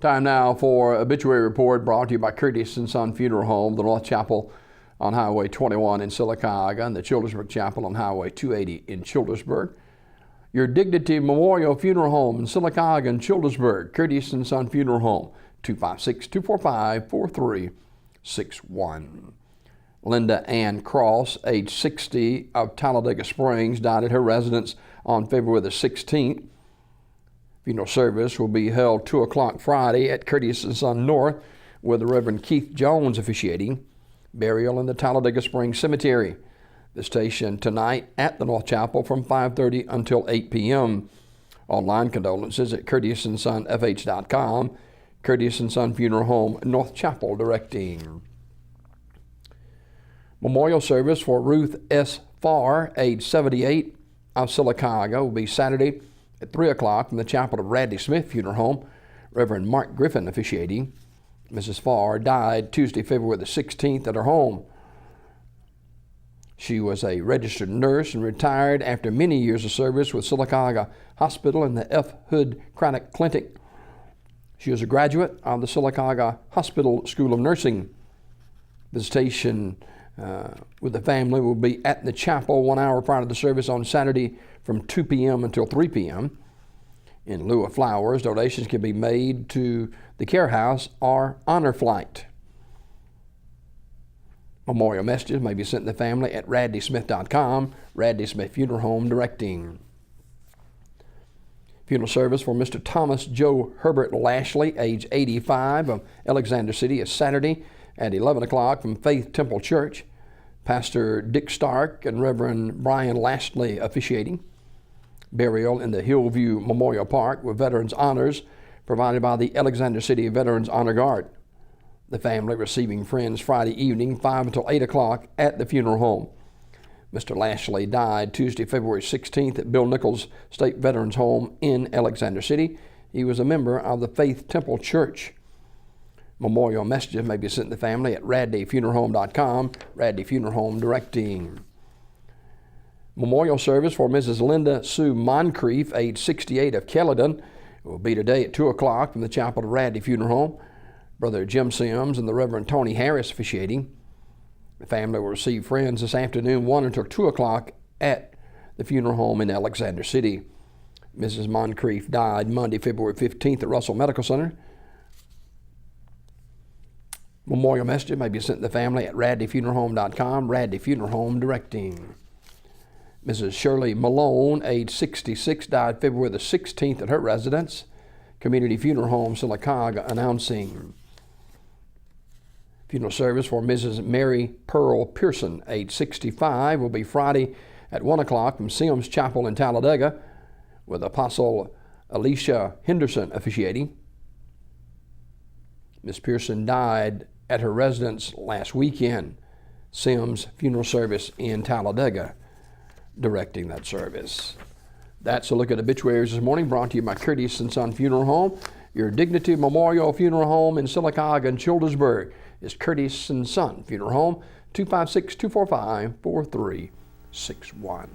Time now for Obituary Report, brought to you by Curtis & Son Funeral Home, the North Chapel on Highway 21 in Sylacauga, and the Childersburg Chapel on Highway 280 in Childersburg. Your Dignity Memorial Funeral Home in Sylacauga and Childersburg, Curtis & Son Funeral Home, 256-245-4361. Linda Ann Cross, age 60, of Talladega Springs, died at her residence on February the 16th. Funeral service will be held 2 o'clock Friday at Curtis & Son North, with the Reverend Keith Jones officiating. Burial in the Talladega Springs Cemetery. The station tonight at the North Chapel from 5:30 until 8 p.m. Online condolences at curtissonsonfh.com. Curtis & Son Funeral Home, North Chapel directing. Memorial service for Ruth S. Farr, age 78, of Sylacauga, will be Saturday at 3 o'clock from the chapel of Radley Smith Funeral Home. Reverend Mark Griffin officiating. Mrs. Farr died Tuesday, February the 16th at her home. She was a registered nurse and retired after many years of service with Sylacauga Hospital and the F. Hood Chronic Clinic. She was a graduate of the Sylacauga Hospital School of Nursing. Visitation with the family will be at the chapel 1 hour prior to the service on Saturday from 2 p.m. until 3 p.m. In lieu of flowers, donations can be made to the Care House or Honor Flight. Memorial messages may be sent to the family at radleysmith.com. Radley Smith Funeral Home directing. Funeral service for Mr. Thomas Joe Herbert Lashley, age 85, of Alexander City, is Saturday at 11 o'clock from Faith Temple Church. Pastor Dick Stark and Reverend Brian Lashley officiating. Burial in the Hillview Memorial Park with veterans honors provided by the Alexander City Veterans Honor Guard. The family receiving friends Friday evening, 5 until 8 o'clock at the funeral home. Mr. Lashley died Tuesday, February 16th at Bill Nichols State Veterans Home in Alexander City. He was a member of the Faith Temple Church. Memorial messages may be sent to the family at radleyfuneralhome.com. Radley Funeral Home directing. Memorial service for Mrs. Linda Sue Moncrief, age 68, of Caledon, will be today at 2 o'clock from the chapel of Radley Funeral Home. Brother Jim Sims and the Reverend Tony Harris officiating. The family will receive friends this afternoon 1 until 2 o'clock at the funeral home in Alexander City. Mrs. Moncrief died Monday, February 15th at Russell Medical Center. Memorial messages may be sent to the family at radleyfuneralhome.com. Radley Funeral Home directing. Mrs. Shirley Malone, age 66, died February the 16th at her residence. Community Funeral Home, Sylacauga, announcing. Funeral service for Mrs. Mary Pearl Pearson, age 65, will be Friday at 1 o'clock from Sims Chapel in Talladega, with Apostle Alicia Henderson officiating. Ms. Pearson died at her residence last weekend. Sims Funeral Service in Talladega directing that service. That's a look at obituaries this morning, brought to you by Curtis & Son Funeral Home. Your Dignity Memorial Funeral Home in Sylacauga and Childersburg is Curtis & Son Funeral Home, 256-245-4361.